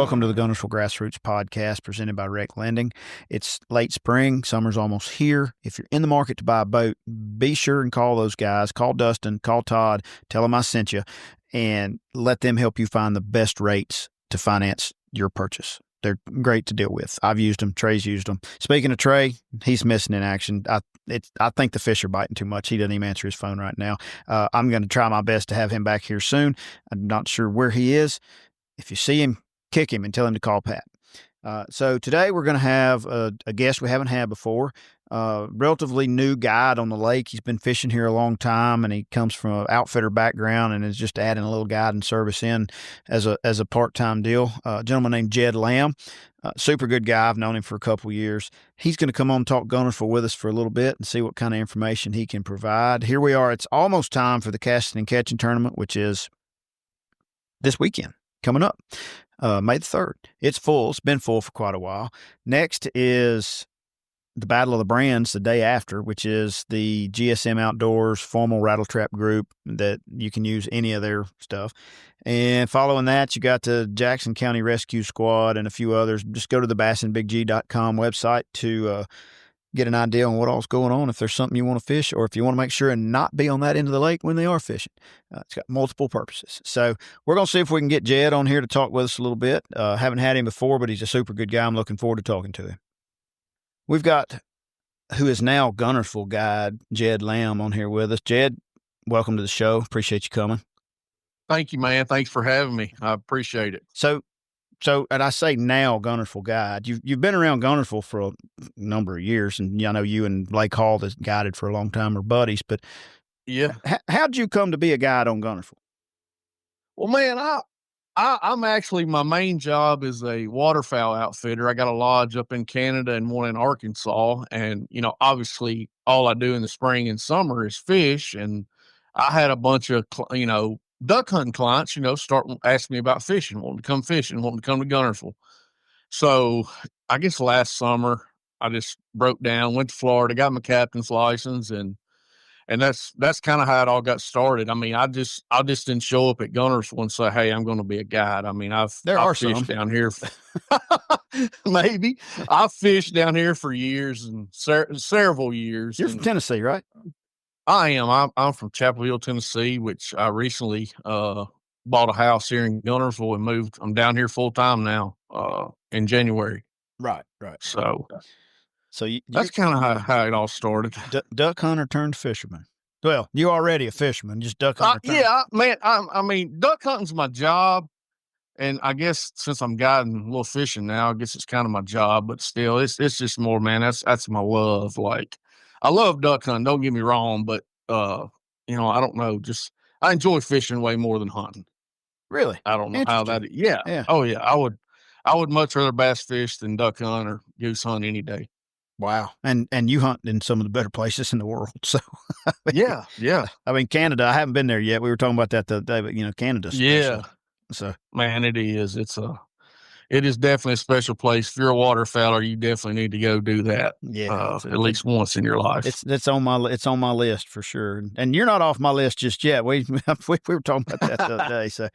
Welcome to the Guntersville Grassroots Podcast presented by Rec Lending. It's late spring. Summer's almost here. If you're in the market to buy a boat, be sure and call those guys. Call Dustin, call Todd, tell them I sent you, and let them help you find the best rates to finance your purchase. They're great to deal with. I've used them. Trey's used them. Speaking of Trey, he's missing in action. I think the fish are biting too much. He doesn't even answer his phone right now. I'm going to try my best to have him back here soon. I'm not sure where he is. If you see him, kick him and tell him to call Pat. So today we're going to have a guest we haven't had before, relatively new guide on the lake. He's been fishing here a long time, and he comes from an outfitter background and is just adding a little guide and service in as a part-time deal. A gentleman named Jed Lamb, super good guy. I've known him for a couple of years. He's going to come on and talk Guntersville with us for a little bit and see what kind of information he can provide. Here we are. It's almost time for the casting and catching tournament, which is this weekend coming up. May the 3rd. It's full. It's been full for quite a while. Next is the Battle of the Brands the day after, which is the GSM Outdoors formal rattle trap group that you can use any of their stuff. And following that, you got the Jackson County Rescue Squad and a few others. Just go to the bassandbiggg.com website to get an idea on what all's going on, if there's something you want to fish, or if you want to make sure and not be on that end of the lake when they are fishing. It's got multiple purposes. So we're going to see if we can get Jed on here to talk with us a little bit. Haven't had him before, but he's a super good guy. I'm looking forward to talking to him. We've got, who is now Guntersville guide, Jed Lamb, on here with us. Jed, welcome to the show. Appreciate you coming. Thank you, man. Thanks for having me. I appreciate it. So, and I say now Guntersville guide. You've been around Guntersville for a number of years, and I know you and Blake Hall that's guided for a long time are buddies. But yeah, how'd you come to be a guide on Guntersville? Well, man, I'm actually, my main job is a waterfowl outfitter. I got a lodge up in Canada and one in Arkansas, and obviously, all I do in the spring and summer is fish. And I had a bunch of duck hunting clients, start asking me about fishing, wanting to come fishing, wanting to come to Guntersville. So I guess last summer I just broke down, went to Florida, got my captain's license, and that's kind of how it all got started. I mean, I just didn't show up at Guntersville and say, "Hey, I'm going to be a guide." I mean, I've fished down here. Maybe I've fished down here for years and several years. You're from Tennessee, right? I am. I'm from Chapel Hill, Tennessee, which I recently bought a house here in Guntersville and moved. I'm down here full time now in January. Right. So that's kind of how it all started. Duck hunter turned fisherman. Well, you're already a fisherman, just duck hunter. Yeah, man. I mean, duck hunting's my job, and I guess since I'm guiding a little fishing now, I guess it's kind of my job. But still, it's just more, man. That's my love. Like, I love duck hunting. Don't get me wrong, but I don't know. Just I enjoy fishing way more than hunting. Really? I don't know how that. Yeah. Oh yeah. I would much rather bass fish than duck hunt or goose hunt any day. Wow. And you hunt in some of the better places in the world. So yeah. I mean, Canada, I haven't been there yet. We were talking about that the other day, but Canada's special. Yeah. So man, it is. It is definitely a special place. If you're a waterfowler, you definitely need to go do that. Yeah, at least once in your life. It's on my list for sure. And you're not off my list just yet. We were talking about that the other day. So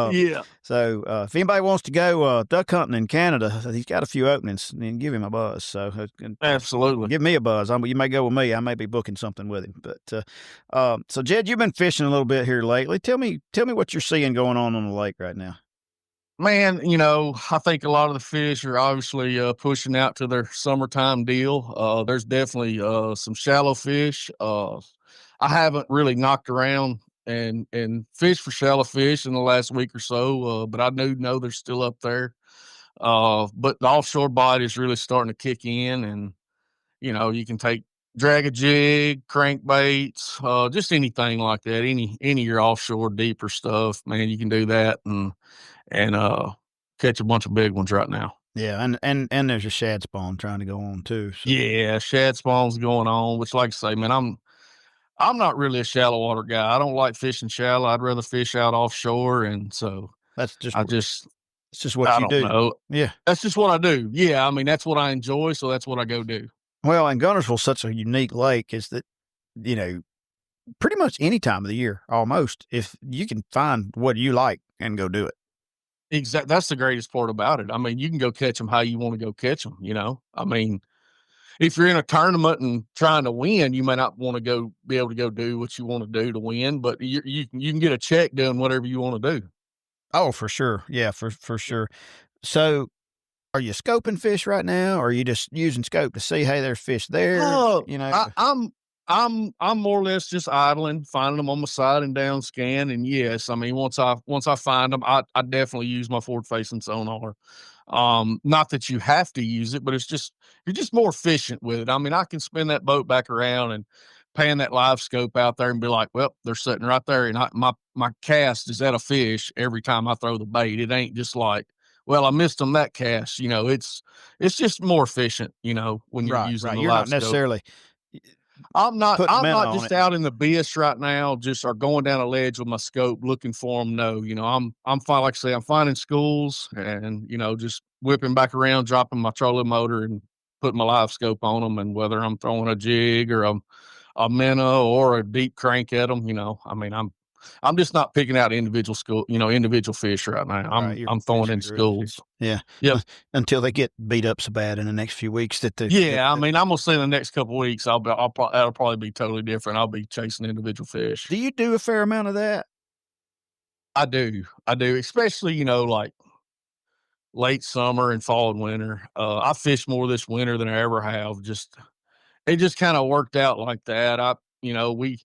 yeah. So if anybody wants to go duck hunting in Canada, he's got a few openings. And give him a buzz. So absolutely, give me a buzz. You may go with me. I may be booking something with him. But so Jed, you've been fishing a little bit here lately. Tell me what you're seeing going on the lake right now. Man, I think a lot of the fish are obviously pushing out to their summertime deal. There's definitely some shallow fish. I haven't really knocked around and fished for shallow fish in the last week or so, but I do know they're still up there. But the offshore bite is really starting to kick in, and you can drag a jig, crankbaits, just anything like that. Any of your offshore deeper stuff, man, you can do that and catch a bunch of big ones right now. Yeah, and there's a shad spawn trying to go on too. So. Yeah, shad spawn's going on, which, like I say, man, I'm not really a shallow water guy. I don't like fishing shallow. I'd rather fish out offshore, and so it's just what you do. Know. Yeah, that's just what I do. Yeah, I mean that's what I enjoy, so that's what I go do. Well, and Guntersville's such a unique lake is that pretty much any time of the year, almost, if you can find what you like and go do it. That's the greatest part about it. I mean, you can go catch them how you want to go catch them. I mean, if you're in a tournament and trying to win, you may not want to be able to go do what you want to do to win, but you can get a check doing whatever you want to do. Oh, for sure. Yeah, for sure. So, are you scoping fish right now, or are you just using scope to see, hey, there's fish there? Oh, You know, I'm more or less just idling, finding them on my side and down scan. And yes, I mean once I find them, I definitely use my forward facing sonar. Not that you have to use it, but you're just more efficient with it. I mean, I can spin that boat back around and pan that live scope out there and be like, well, they're sitting right there, and my cast is at a fish every time I throw the bait. It ain't just like, well, I missed them that cast. It's just more efficient. When you're right, using right. the You're live not scope. necessarily putting I'm minnow not on just it. out in the BS right now, just or going down a ledge with my scope looking for them. No, I'm fine. Like I say, I'm finding schools and, just whipping back around, dropping my trolling motor and putting my live scope on them. And whether I'm throwing a jig or a minnow or a deep crank at them, I mean, I'm just not picking out individual fish right now. Right, you're I'm throwing in fishing group fish. schools. Yeah, Yep. until they get beat up so bad in the next few weeks that Yeah, I mean, I'm gonna say in the next couple of weeks, that'll probably be totally different. I'll be chasing individual fish. do you do a fair amount of that? I do, especially like late summer and fall and winter. I fished more this winter than I ever have. It just kind of worked out like that. We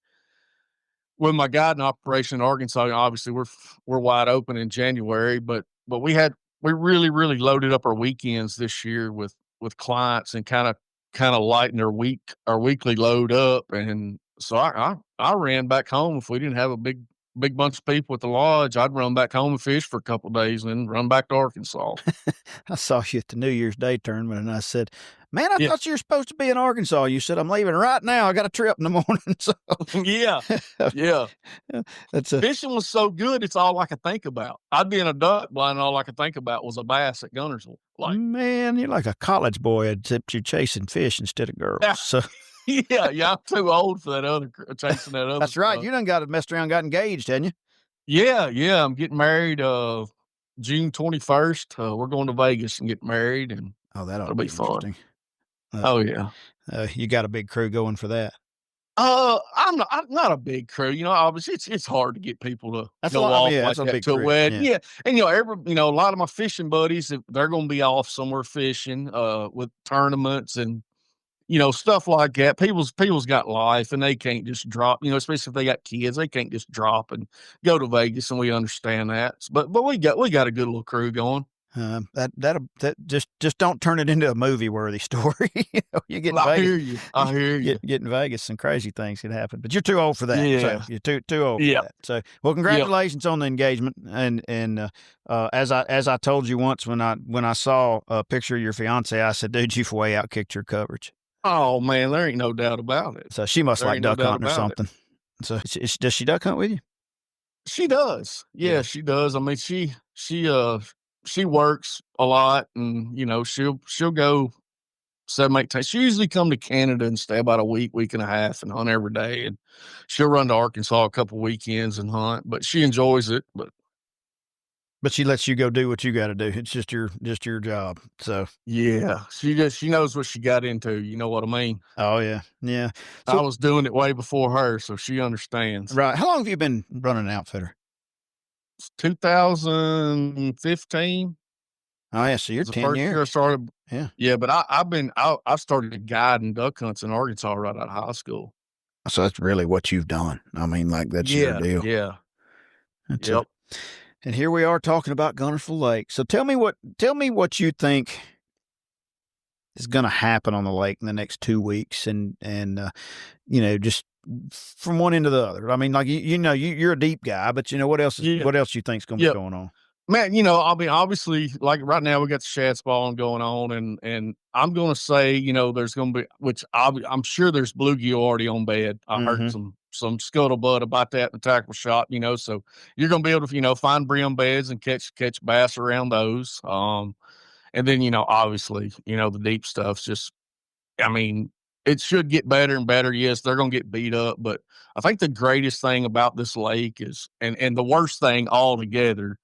with my guiding operation in Arkansas, obviously we're wide open in January, but we really loaded up our weekends this year with clients and kind of lighten our weekly load up. And so I ran back home. If we didn't have a big bunch of people at the lodge, I'd run back home and fish for a couple of days and then run back to Arkansas. I saw you at the New Year's Day tournament, and I said, "Man, I Yeah. thought you were supposed to be in Arkansas." You said, "I'm leaving right now. I got a trip in the morning." So, Yeah. Yeah. that's a Fishing was so good, it's all I could think about. I'd be in a duck blind, and all I could think about was a bass at Guntersville. Like, man. You're like a college boy, except you're chasing fish instead of girls. yeah, So yeah, I'm too old for that chasing that other that's right. stuff. You done got messed around, got engaged, hadn't you? Yeah, I'm getting married, June 21st. We're going to Vegas and get married, and Oh, that ought to it'll be be fun. interesting. Uh, Oh, yeah. you got a big crew going for that. I'm not a big crew, obviously it's hard to get people to That's a go lot. I mean, off yeah, like that's a that big to a crew. wedding. Yeah. Yeah, and, a lot of my fishing buddies, if they're gonna be off somewhere fishing, with tournaments and, stuff like that. People's got life and they can't just drop, especially if they got kids, they can't just drop and go to Vegas, and we understand that. But we got a good little crew going. That just don't turn it into a movie worthy story. You get in I Vegas, hear you. I hear you. get in Vegas, some crazy things can happen. But you're too old for that. So Yeah. you're too old for Yep. that. So well, Yep. congratulations on the engagement. And as I told you once when I saw a picture of your fiance, I said, dude, you've way outkicked your coverage. Oh man, there ain't no doubt about it. So she must There like ain't no duck doubt hunting or about it. something. So does she duck hunt with you? She does. Yeah. Yeah, she does. I mean, she works a lot, and she'll go 7, 8 times. She usually come to Canada and stay about a week and a half, and hunt every day. And she'll run to Arkansas a couple weekends and hunt. But she enjoys it. But she lets you go do what you got to do. It's just your job. So Yeah, she knows what she got into. You know what I mean? oh yeah, yeah. I So was doing it way before her, so she understands. right, how long have you been running an outfitter? 2015 Oh yeah, so you're was the 10 first year I years. started. Yeah. Yeah, but I started guiding duck hunts in Arkansas right out of high school. So that's really what you've done. I mean, like that's your Yeah, deal. yeah, That's yep. and here we are talking about Guntersville Lake. So tell me what you think is going to happen on the lake in the next 2 weeks, and just from one end to the other. I mean, like you're a deep guy, but what else Yeah. what else you think's going to be Yep. going on? Man, I mean, obviously, like right now we got the shad spawning going on, and I'm going to say, there's going to be, which I'm sure there's bluegill already on bed. I heard some scuttlebutt about that in the tackle shop, so you're going to be able to, find brim beds and catch bass around those. And then, obviously, the deep stuff's just, I mean, it should get better and better. Yes, they're going to get beat up, but I think the greatest thing about this lake is, and the worst thing altogether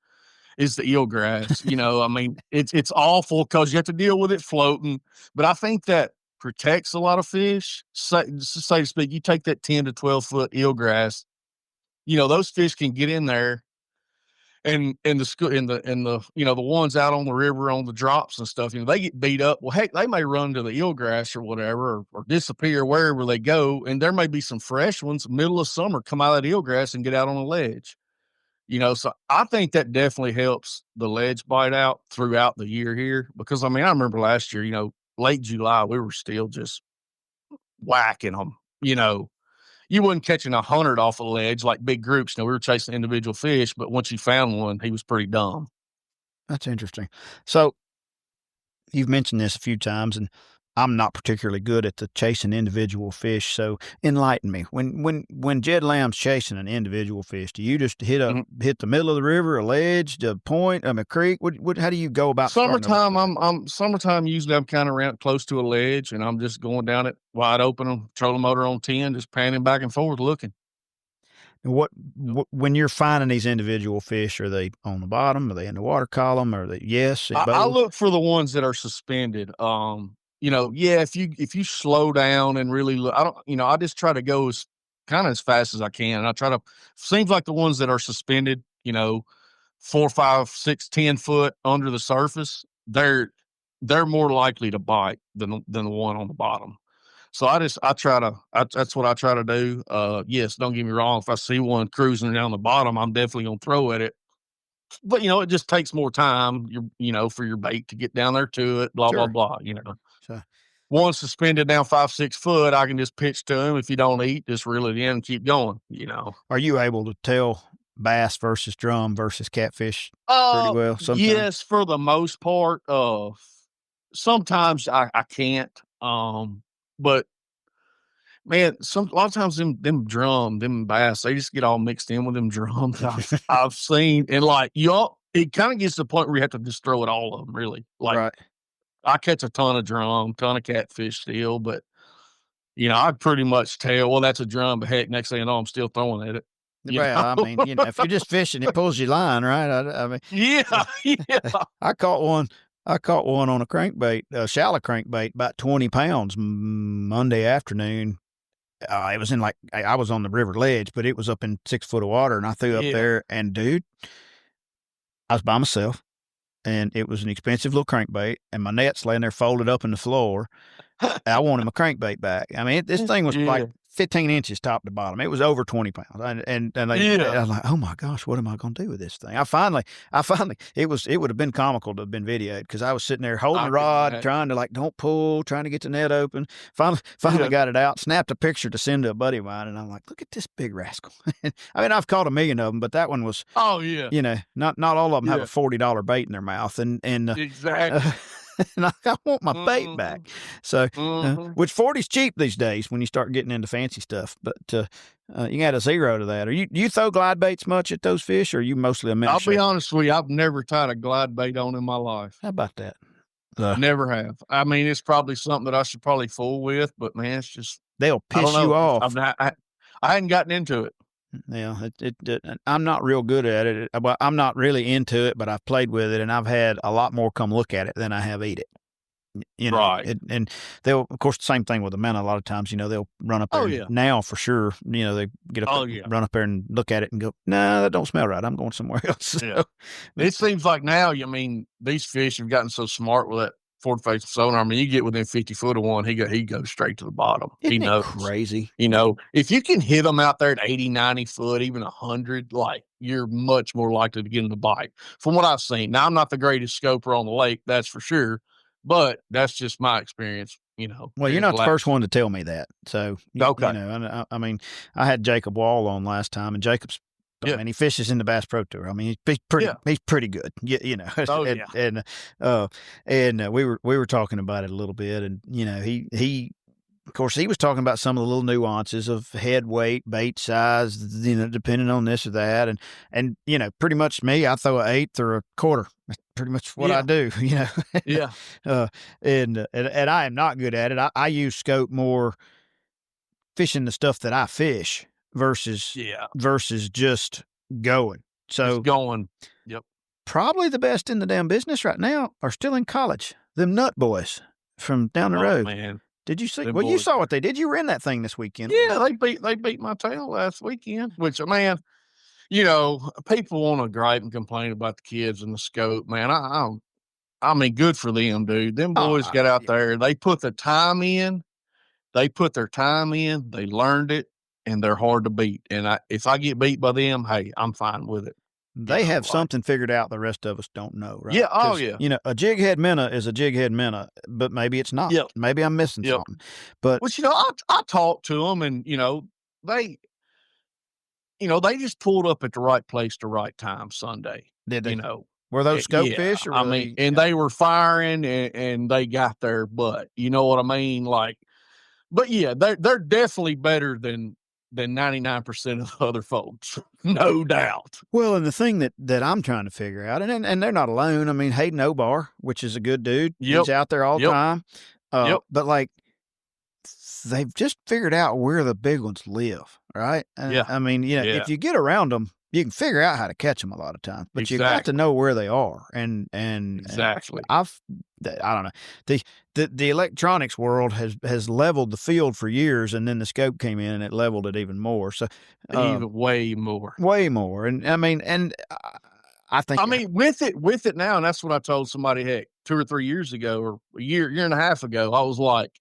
is the eelgrass. I mean, it's awful because you have to deal with it floating. But I think that protects a lot of fish. Say to speak, you take that 10 to 12 foot eelgrass, those fish can get in there and the school and the the ones out on the river on the drops and stuff, they get beat up. Well, heck, they may run to the eelgrass or whatever, or disappear wherever they go. And there may be some fresh ones middle of summer come out of that eelgrass and get out on a ledge. So I think that definitely helps the ledge bite out throughout the year here. Because I mean, I remember last year, late July, we were still just whacking them. You wasn't catching 100 off a ledge like big groups. We were chasing individual fish, but once you found one, he was pretty dumb. That's interesting. So you've mentioned this a few times, and I'm not particularly good at the chasing individual fish. So enlighten me. When Jed Lamb's chasing an individual fish, do you just hit the middle of the river, a ledge, a point, a creek? How do you go about summertime? Summertime. Usually, I'm kind of around close to a ledge, and I'm just going down it wide open, trolling motor on 10, just panning back and forth looking. When you're finding these individual fish, are they on the bottom? Are they in the water column? Are they I look for the ones that are suspended. If you slow down and really look, I just try to go as fast as I can. And I try to, seems like the ones that are suspended, 4, 5, 6, 10 foot under the surface, they're more likely to bite than the one on the bottom. So that's what I try to do. Yes, don't get me wrong. If I see one cruising down the bottom, I'm definitely going to throw at it. But, it just takes more time, for your bait to get down there to it, blah, Sure. blah, blah, Sure. One suspended down 5, 6 foot, I can just pitch to him. If you don't eat, just reel it in and keep going, Are you able to tell bass versus drum versus catfish pretty well sometimes? Yes, for the most part. Sometimes I can't. But man, a lot of times them bass, they just get all mixed in with them drums. I've seen, and it kind of gets to the point where you have to just throw it all of them, really. Right. I catch a ton of drum, ton of catfish still, but I pretty much tell, well, that's a drum, but heck, next thing you know, I'm still throwing at it. I mean, if you're just fishing, it pulls your line, right? I mean, yeah. I caught one on a crankbait, a shallow crankbait, about 20 pounds Monday afternoon. It was in I was on the river ledge, but it was up in 6 foot of water, and I threw up there, and dude, I was by myself, and it was an expensive little crankbait, and my net's laying there folded up in the floor. I wanted my crankbait back. I mean, this thing was like 15 inches top to bottom. It was over 20 pounds. And I was like, oh my gosh, what am I going to do with this thing? I finally, it would have been comical to have been videoed, because I was sitting there holding the rod, trying to don't pull, trying to get the net open. Finally got it out, snapped a picture to send to a buddy of mine. And I'm like, look at this big rascal. I mean, I've caught 1,000,000 of them, but that one was, not all of them have a $40 bait in their mouth. And exactly. And I want my bait back. So, which 40's cheap these days when you start getting into fancy stuff. But you got a zero to that. Do you throw glide baits much at those fish, or are you mostly a minnow? I'll be honest with you, I've never tied a glide bait on in my life. How about that? Never have. I mean, it's probably something that I should probably fool with, but man, it's just they'll piss you off. I hadn't gotten into it. Yeah, I'm not real good at it. Well, I'm not really into it, but I've played with it, and I've had a lot more come look at it than I have eat it. Right. And they'll, of course, the same thing with the minnow. A lot of times, they'll run up there now for sure. They get up, run up there and look at it and go, "No, that don't smell right. I'm going somewhere else." Yeah. It seems like now, these fish have gotten so smart with that forward-facing sonar. I mean, you get within 50 foot of one, he goes straight to the bottom. Isn't he knows. Crazy. If you can hit them out there at 80, 90 foot, even 100, you're much more likely to get them to bite. From what I've seen. Now, I'm not the greatest scoper on the lake, that's for sure, but that's just my experience. Well, you're not the first one to tell me that. So, okay. I mean, I had Jacob Wall on last time, and Jacob's, I mean, he fishes in the Bass Pro Tour. I mean, he's pretty good. Oh, and we were talking about it a little bit, and he of course he was talking about some of the little nuances of head weight, bait size, depending on this or that, and pretty much me, I throw an eighth or a quarter. That's pretty much what I do. Yeah. And I am not good at it. I use scope more fishing the stuff that I fish versus just going. So just going. Yep. probably the best in the damn business right now are still in college. Them nut boys from down the road. Man. Did you see? Them Well, you boys saw what they did. You were in that thing this weekend. Yeah, they beat my tail last weekend, which, man, people wanna gripe and complain about the kids and the scope, man. I mean, good for them, dude. Them Oh, boys got out there, they put the time in. They put their time in, they learned it, and they're hard to beat, and if I get beat by them, hey, I'm fine with it. They have something figured out the rest of us don't know, right? Yeah, oh, yeah. A jighead minnow is a jighead minnow, but maybe it's not. Yep. Maybe I'm missing Yep. something. But Which, I talked to them, and, they they just pulled up at the right place, the right time Sunday, did they? you know? Were those scope Yeah, fish? Or I were mean, they, and they were firing, and they got their butt, you know what I mean? Like, but yeah, they're definitely better than 99% of the other folks, no doubt. Well, and the thing that I'm trying to figure out, and they're not alone. I mean, Hayden Obar, which is a good dude, Yep. he's out there all the Yep. time. Yep. But like, they've just figured out where the big ones live, right? And, Yeah. I mean, Yeah. if you get around them, you can figure out how to catch them a lot of times, but you got to Exactly. know where they are. And Exactly. I don't know. The electronics world has leveled the field for years, and then the scope came in and it leveled it even more. So Even way more. way more. And I mean, I think, with it now, and that's what I told somebody, heck, 2 or 3 years ago, or a year and a half ago. I was like,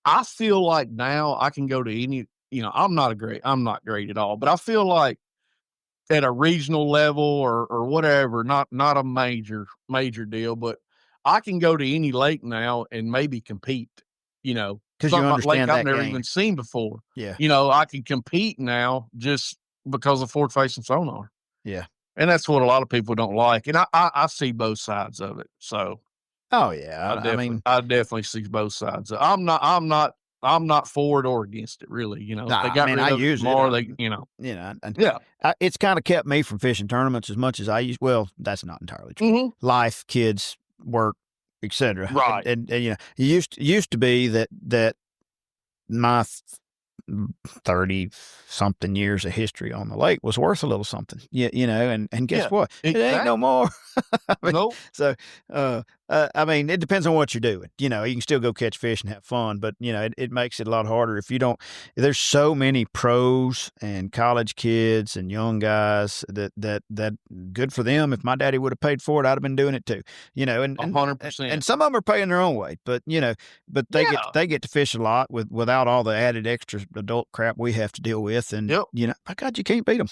I feel like now I can go to any, I'm not great at all, but I feel like at a regional level or whatever, not a major deal, but I can go to any lake now and maybe compete, because you something like lake understand I've that never game. even seen before. Yeah. I can compete now just because of forward facing sonar. Yeah. And that's what a lot of people don't like. And I see both sides of it. So Oh yeah. I definitely see both sides. I'm not for it or against it, really. They got rid I of use it more. it. And Yeah. It's kind of kept me from fishing tournaments as much as I use. Well, that's not entirely true. Mm-hmm. Life, kids, work, etc. Right. And it used to be that my 30-something years of history on the lake was worth a little something. And guess what? It ain't no more. Nope. So, it depends on what you're doing. You can still go catch fish and have fun, but it makes it a lot harder if you don't. There's so many pros and college kids and young guys that good for them. If my daddy would have paid for it, I'd have been doing it too. And 100%. And some of them are paying their own way, but they get to fish a lot without all the added extra adult crap we have to deal with. And by God, you can't beat them.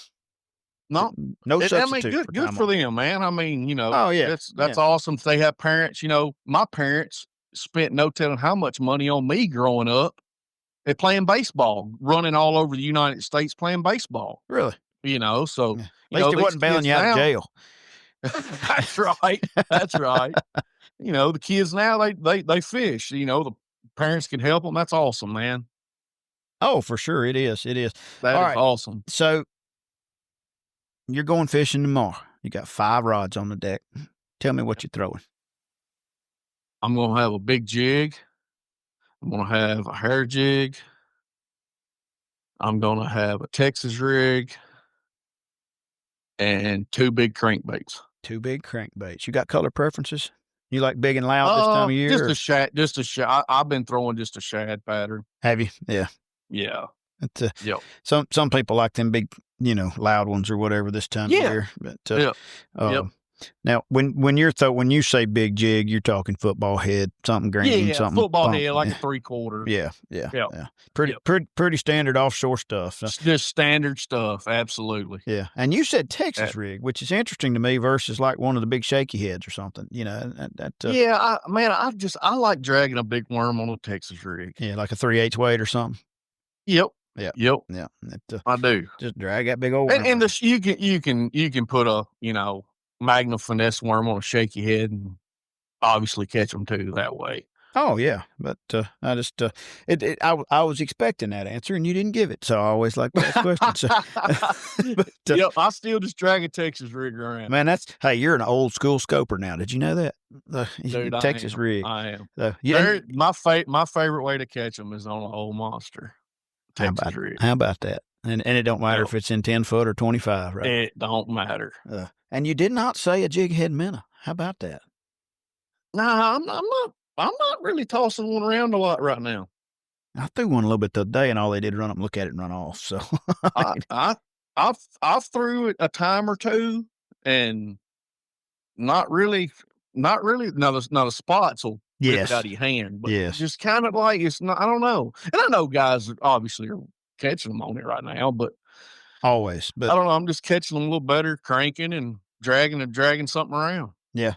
No substitute. Good for them, man. Oh yeah, that's awesome. If they have parents, my parents spent no telling how much money on me growing up at playing baseball, running all over the United States playing baseball. Really? So at least it wasn't bailing you out of jail. That's right. That's right. The kids now they fish. The parents can help them. That's awesome, man. Oh, for sure, it is. It is. That is awesome. So you're going fishing tomorrow. You got 5 rods on the deck. Tell me what you're throwing. I'm going to have a big jig. I'm going to have a hair jig. I'm going to have a Texas rig and 2 big crankbaits. 2 big crankbaits. You got color preferences? You like big and loud this time of year? Just a shad. I've been throwing just a shad pattern. Have you? Yeah. Yeah. Yep. Some people like them big, loud ones or whatever this time of year. But now when you say big jig, you're talking football head, something green, something football head, like a 3/4. Yeah. Pretty standard offshore stuff. So. Just standard stuff, absolutely. Yeah, and you said Texas rig, which is interesting to me versus like one of the big shaky heads or something. I like dragging a big worm on a Texas rig. Yeah, like a 3/8 weight or something. Yep. Yeah. Yep. Yeah. I do. Just drag that big old and you can put a Magnum finesse worm on a shaky head and obviously catch them too that way. Oh yeah, but I just I was expecting that answer and you didn't give it, so I always like to ask questions. I still just drag a Texas rig around. Man, you're an old school scoper now. Did you know that? Dude, Texas rig. I am. My favorite way to catch them is on an old monster. Texas rig. How about that? And it don't matter if it's in 10 foot or 25, right? It don't matter. And you did not say a jig head minnow. How about that? Nah, I'm not really tossing one around a lot right now. I threw one a little bit the other day, and all they did was run up and look at it and run off. So I threw it a time or two, and not really. Now the spots will rip yes, it out of your hand, but yes, just kind of like it's not. I don't know, and I know guys obviously are catching them on it right now, but always. I But don't know. I'm just catching them a little better, cranking and dragging something around. yeah.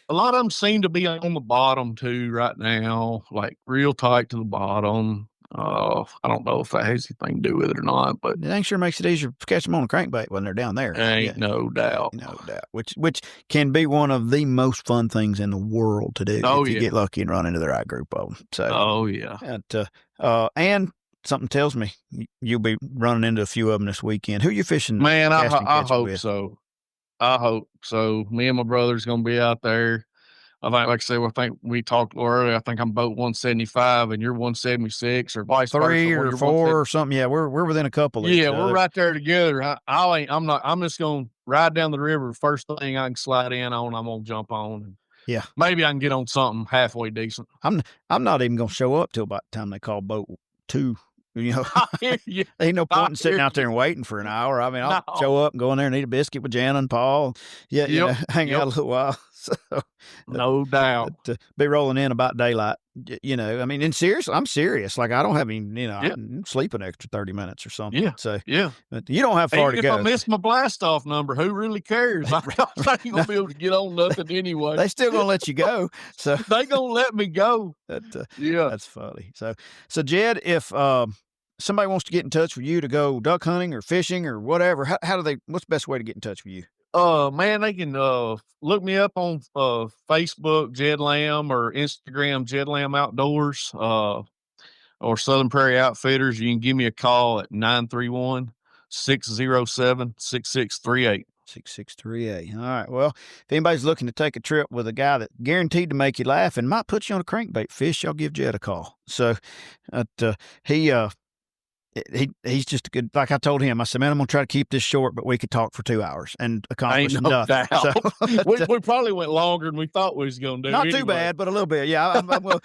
A lot of them seem to be on the bottom too right now, like real tight to the bottom. I don't know if that has anything to do with it or not, but It ain't sure makes it easier to catch them on a crankbait when they're down there. ain't no doubt. No doubt. Which can be one of the most fun things in the world to do if you get lucky and run into the right group of them. So, oh yeah. And something tells me you'll be running into a few of them this weekend. Who you fishing? Man, I hope so. I hope so. Me and my brother's gonna be out there. I think, like I said, I think we talked earlier. I think I'm boat 175 and you're 176, or vice versa. 3 or 4 or something. Yeah, we're within a couple. Yeah, we're right there together. I'm just gonna ride down the river. First thing I can slide in on, I'm gonna jump on. Yeah, maybe I can get on something halfway decent. I'm not even gonna show up till about the time they call boat 2. You know, ain't no point in sitting out there and waiting for an hour. I mean, I'll show up and go in there and eat a biscuit with Jan and Paul. Yeah, you know, hang out a little while. So, no doubt. Be rolling in about daylight. You know, I mean, I'm serious. Like, I don't have any, I sleep an extra 30 minutes or something. Yeah. So, yeah. But you don't have far to go. If I miss my blast off number, who really cares? I ain't going to be able to get on nothing anyway. They still going to let you go. So they going to let me go. That's funny. So Jed, if, somebody wants to get in touch with you to go duck hunting or fishing or whatever, what's the best way to get in touch with you? Man, they can look me up on Facebook, Jed Lamb, or Instagram, Jed Lamb Outdoors, or Southern Prairie Outfitters. You can give me a call at 931-607-6638. 6638. All right. Well, if anybody's looking to take a trip with a guy that guaranteed to make you laugh and might put you on a crankbait fish, y'all give Jed a call. So, he's just a good, like I told him, I said, man, I'm going to try to keep this short, but we could talk for 2 hours and accomplish nothing. So, we probably went longer than we thought we was going to do. Not too bad, but a little bit. Yeah. I'm going to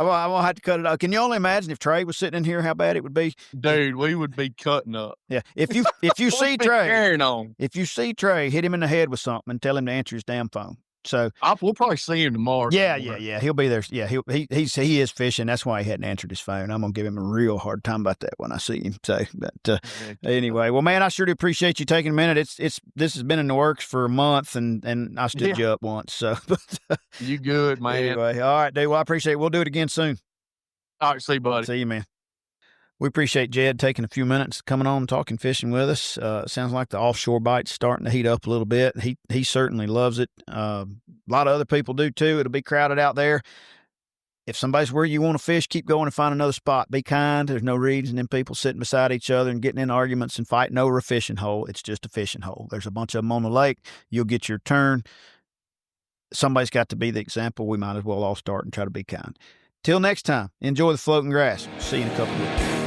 have to cut it out. Can you only imagine if Trey was sitting in here, how bad it would be? Dude, we would be cutting up. Yeah. If you see Trey, if you see Trey, hit him in the head with something and tell him to answer his damn phone. So we'll probably see him tomorrow. Yeah. He'll be there. Yeah, he is fishing. That's why he hadn't answered his phone. I'm gonna give him a real hard time about that when I see him. So, but anyway, well, man, I sure do appreciate you taking a minute. This has been in the works for a month, and I stood you up once. So, you good, man? Anyway, all right, dude. Well, I appreciate it. We'll do it again soon. All right, see you, buddy. See you, man. We appreciate Jed taking a few minutes coming on and talking fishing with us. It sounds like the offshore bite's starting to heat up a little bit. He certainly loves it. A lot of other people do too. It'll be crowded out there. If somebody's where you want to fish, keep going and find another spot. Be kind. There's no reason in people sitting beside each other and getting in arguments and fighting over a fishing hole. It's just a fishing hole. There's a bunch of them on the lake. You'll get your turn. Somebody's got to be the example. We might as well all start and try to be kind. Till next time, enjoy the floating grass. See you in a couple of weeks.